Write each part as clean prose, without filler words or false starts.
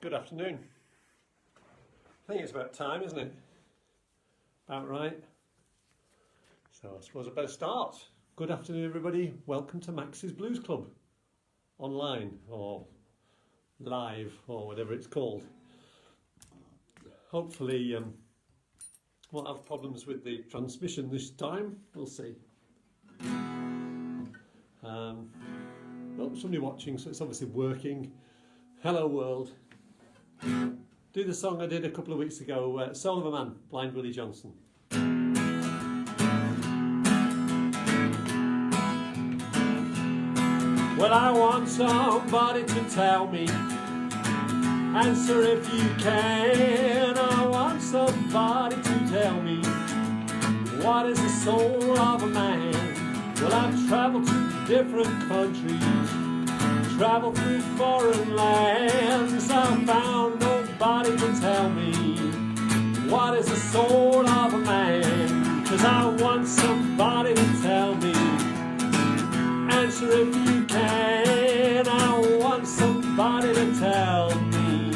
Good afternoon. I think it's about time, isn't it? About right. So I suppose I better start. Good afternoon, everybody. Welcome to Max's Blues Club. Online or live or whatever it's called. Hopefully won't have problems with the transmission this time. We'll see. Oh, somebody watching, so it's obviously working. Hello world. Do the song I did a couple of weeks ago, Soul of a Man, Blind Willie Johnson. Well, I want somebody to tell me, answer if you can. I want somebody to tell me, what is the soul of a man? Well, I've traveled to different countries, traveled through foreign lands. I found nobody to tell me, what is the soul of a man? 'Cause I want somebody to tell me, answer if you can. I want somebody to tell me,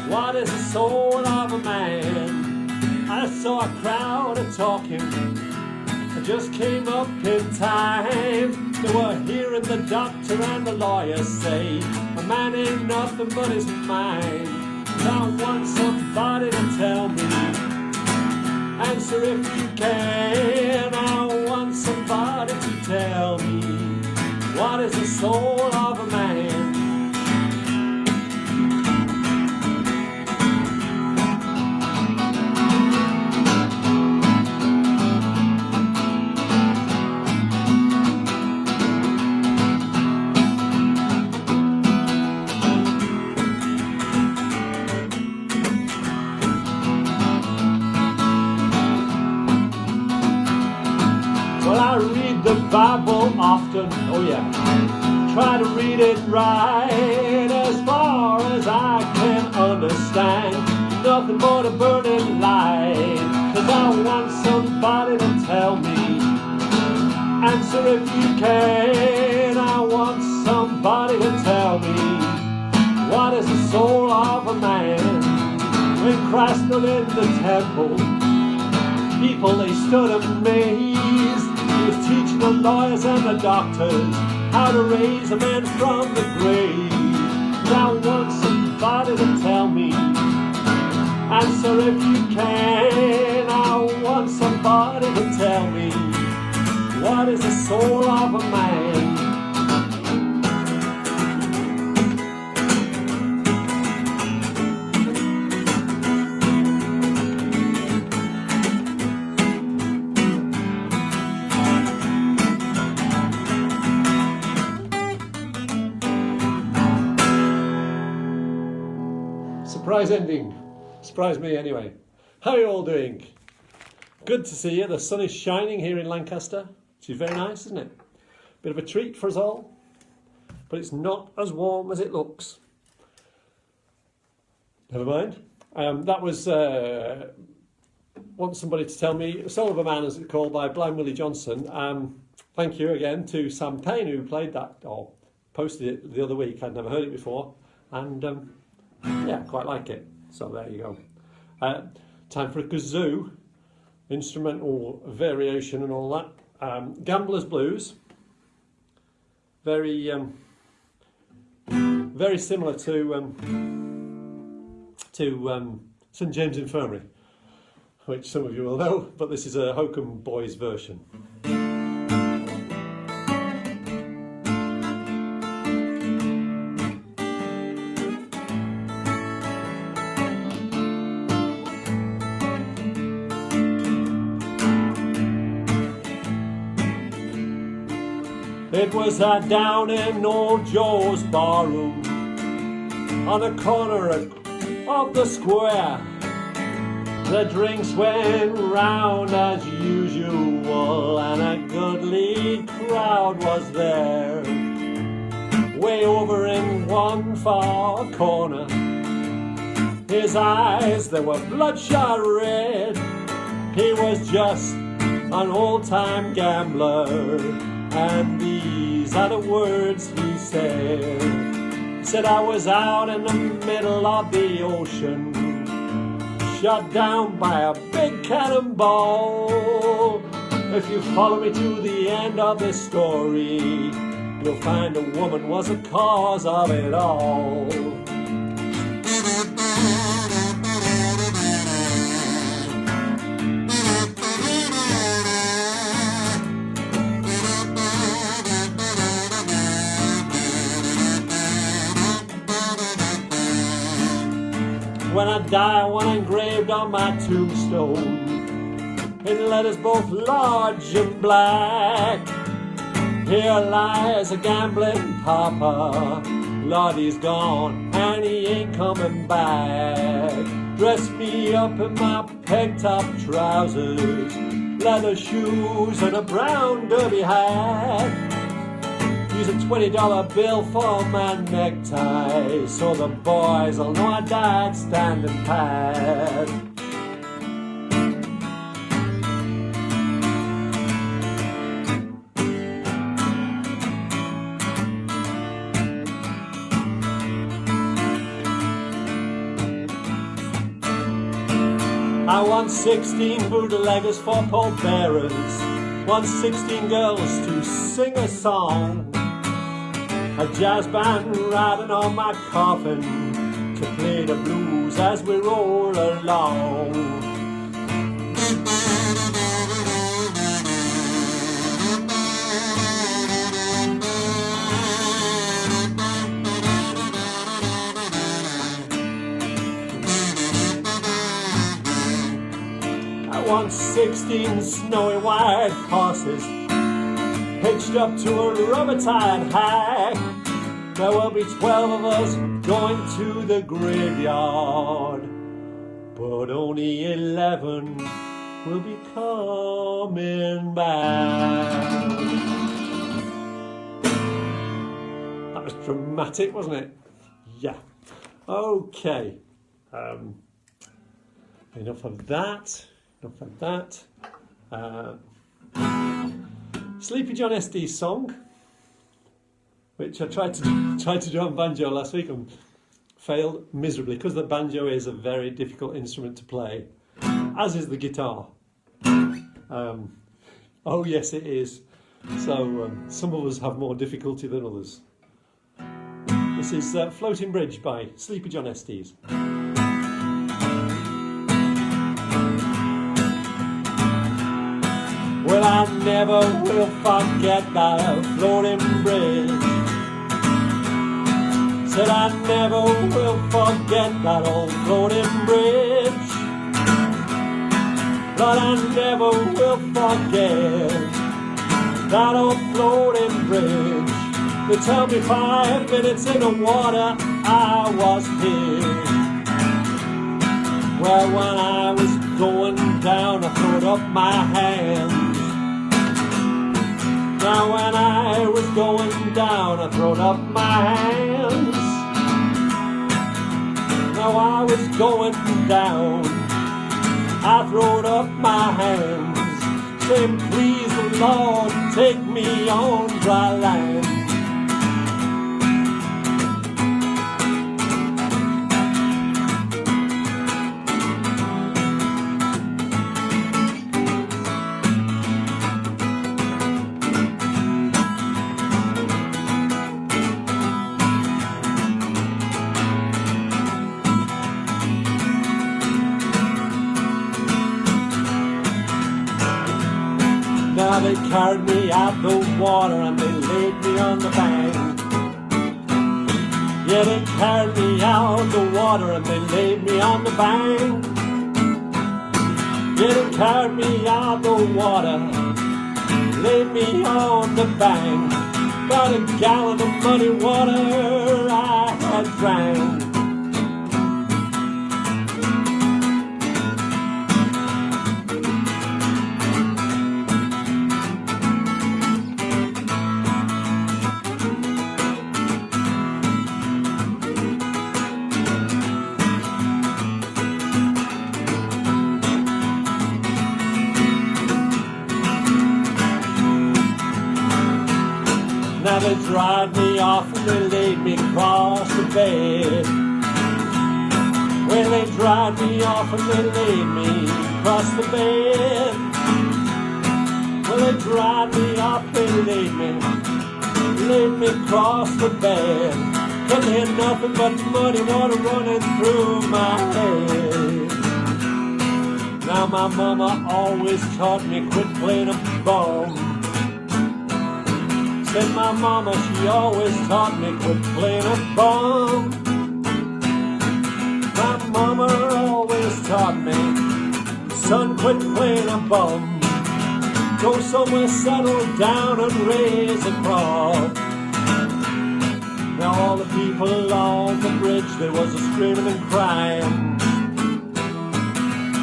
what is the soul of a man? I saw a crowd talking, I just came up in time. They were hearing the doctor and the lawyer say, a man ain't nothing but his mind. I want somebody to tell me, answer if you can. I want somebody to tell me, what is the soul of a man? Well, I read the Bible often, oh yeah, try to read it right, as far as I can understand, nothing but a burning light. 'Cause I want somebody to tell me, answer if you can. I want somebody to tell me, what is the soul of a man? When Christ stood in the temple, people they stood amazed. He was teaching the lawyers and the doctors how to raise a man from the grave. And I want somebody to tell me, answer if you can. I want somebody to tell me, what is the soul of a man? Surprise ending. Surprised me anyway. How are you all doing? Good to see you. The sun is shining here in Lancaster, which is very nice, isn't it? Bit of a treat for us all, but it's not as warm as it looks. Never mind. That was want somebody to tell me, Soul of a Man, as it's called, by Blind Willie Johnson. Thank you again to Sam Payne, who played that or posted it the other week. I'd never heard it before, and yeah, quite like it. So there you go. Time for a kazoo, instrumental variation and all that. Gambler's Blues. Very similar to St James Infirmary, which some of you will know, but this is a Hokum Boys version. It was down in old Joe's barroom on the corner of the square. The drinks went round as usual, and a goodly crowd was there. Way over in one far corner, his eyes, they were bloodshot red. He was just an old-time gambler, and these are the words he said. Said I was out in the middle of the ocean, shot down by a big cannonball. If you follow me to the end of this story, you'll find a woman was the cause of it all. When I die, I want engraved on my tombstone in letters both large and black. Here lies a gambling papa, Lord, he's gone and he ain't coming back. Dress me up in my peg-top trousers, leather shoes and a brown derby hat. Use a $20 bill for my necktie, so the boys will know I died standing pat. I want 16 bootleggers for pallbearers, want 16 girls to sing a song, a jazz band riding on my coffin to play the blues as we roll along. I want 16 snowy white horses hitched up to a rubber-tied hack. There will be 12 of us going to the graveyard, but only 11 will be coming back. That was dramatic, wasn't it? Yeah. Okay. Enough of that. Enough of that. Sleepy John Estes song, which I tried to do on banjo last week and failed miserably because the banjo is a very difficult instrument to play, as is the guitar. Oh yes, it is. So some of us have more difficulty than others. This is Floating Bridge by Sleepy John Estes. Well, I never will forget that floating bridge. Said I never will forget that old floating bridge. But I never will forget that old floating bridge. They tell me 5 minutes in the water I was here. Well, when I was going down, I throwed up my hands. Now when I was going down, I throwed up my hands. Now I was going down, I throwed up my hands, saying, please the Lord, take me on dry land. Now they carried me out the water and they laid me on the bank. Yeah, they carried me out the water and they laid me on the bank. Yeah, they carried me out the water, laid me on the bank. About a gallon of muddy water I had drank. Now they dried me off and they laid me across the bed. Well, they dried me off and they laid me across the bed. Well, they dried me off and laid me across the bed. Couldn't hear nothing but muddy water running through my head. Now my mama always taught me quit playing a bum. Said my mama, she always taught me quit playing a bum. My mama always taught me, son, quit playing a bum. Go somewhere, settle down and raise a crop. Now all the people on the bridge, there was a screaming and crying.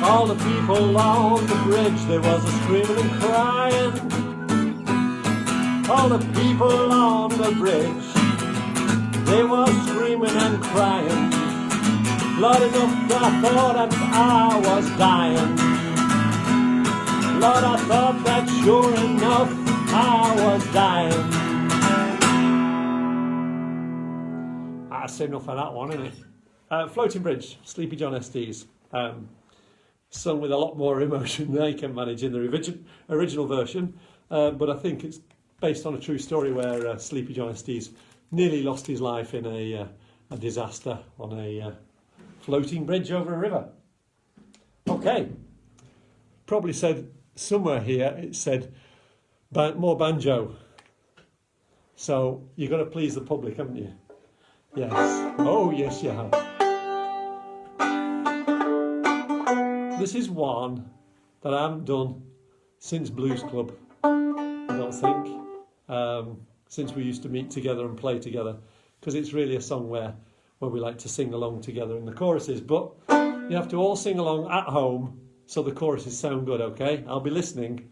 All the people on the bridge, there was a screaming and crying. All the people on the bridge, they were screaming and crying. Lord, enough, I thought that I was dying. Lord, I thought that sure enough I was dying. That's enough of that one, isn't it? Floating Bridge, Sleepy John Estes. Sung with a lot more emotion than I can manage in the original version, but I think it's based on a true story where Sleepy John Estes nearly lost his life in a disaster on a floating bridge over a river. Okay, probably said somewhere here it said more banjo, so you've got to please the public, haven't you? Yes, oh yes you have. This is one that I haven't done since Blues Club, I don't think, since we used to meet together and play together, because it's really a song where we like to sing along together in the choruses, but you have to all sing along at home so the choruses sound good, okay? I'll be listening.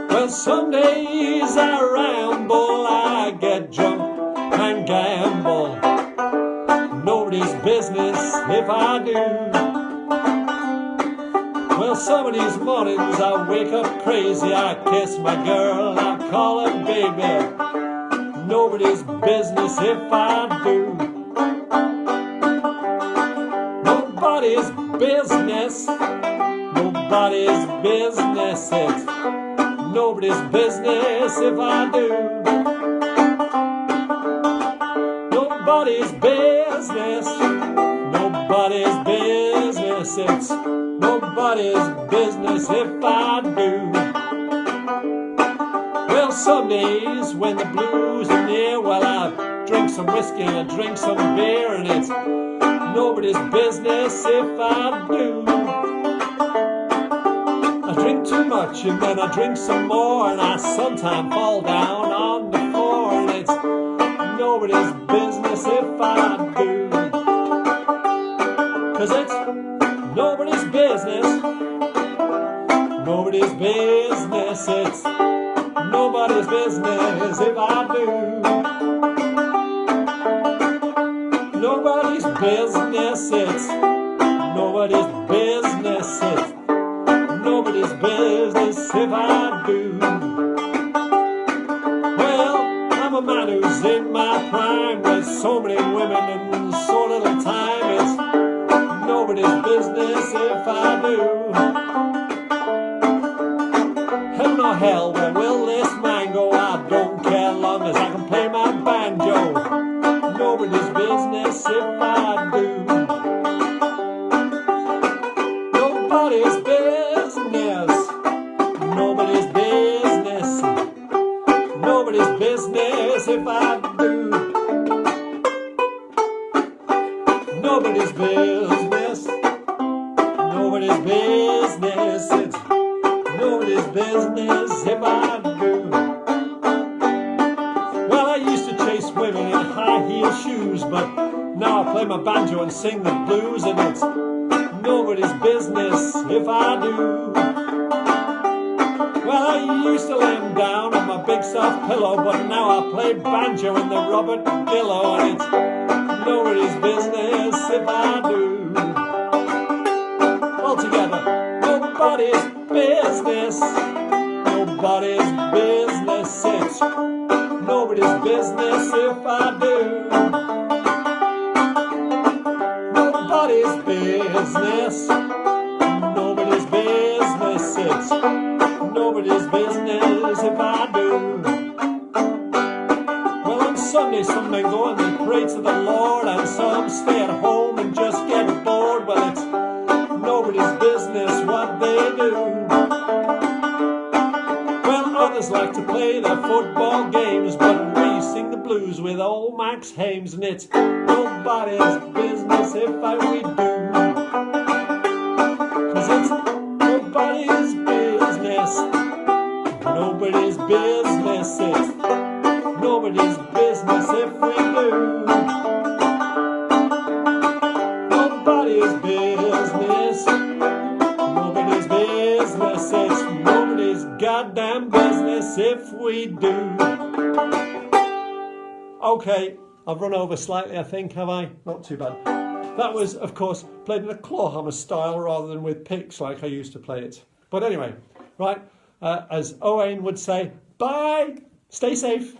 Well, some days I ramble, I get drunk and gamble. Nobody's business if I do. Well, some of these mornings I wake up crazy, I kiss my girl, I call her baby. Nobody's business if I do. Nobody's business, nobody's business, it's nobody's business if I do. Nobody's business, nobody's business, it's nobody's business if I do. Well, some days when the blues are near, well, I drink some whiskey and I drink some beer, and it's nobody's business if I do. I drink too much and then I drink some more, and I sometimes fall down on the floor, and it's nobody's business if I do. 'Cause it's nobody's business, nobody's business, it's nobody's business if I do. Nobody's business, it's nobody's business, it's nobody's business if I do. Well, I'm a man who's in my prime with so many women and so little time. It's nobody's business if I do. Heaven or hell, where will this man go? I don't care long as I can play my banjo. Nobody's business if I do. Nobody's business, nobody's business, nobody's business if I do. Nobody's business, nobody's business, it's nobody's business if I do. Well, I used to chase women in high-heel shoes, but now I play my banjo and sing the blues, and it's nobody's business if I do. Well, I used to lay 'em down on my big soft pillow, but now I play banjo in the Robert Dillo, and it's nobody's business if I do. All together, nobody's business, nobody's business, it's nobody's business if I do. Nobody's business. Nobody's business. It's nobody's business if I do. Well, on Sunday some men go and they pray to the Lord, and some stay at home and just get bored. Well, it's nobody's business what they do. Well, others like to play their football games, but we sing the blues with old Max Hames, and it's nobody's business if we do. 'Cause it's nobody's business. Nobody's business. It's nobody's business if we do. Nobody's business. Nobody's business. It's nobody's goddamn business if we do. Okay, I've run over slightly, I think, have I? Not too bad. That was, of course, played in a clawhammer style rather than with picks like I used to play it. But anyway, right, as Owain would say, bye, stay safe.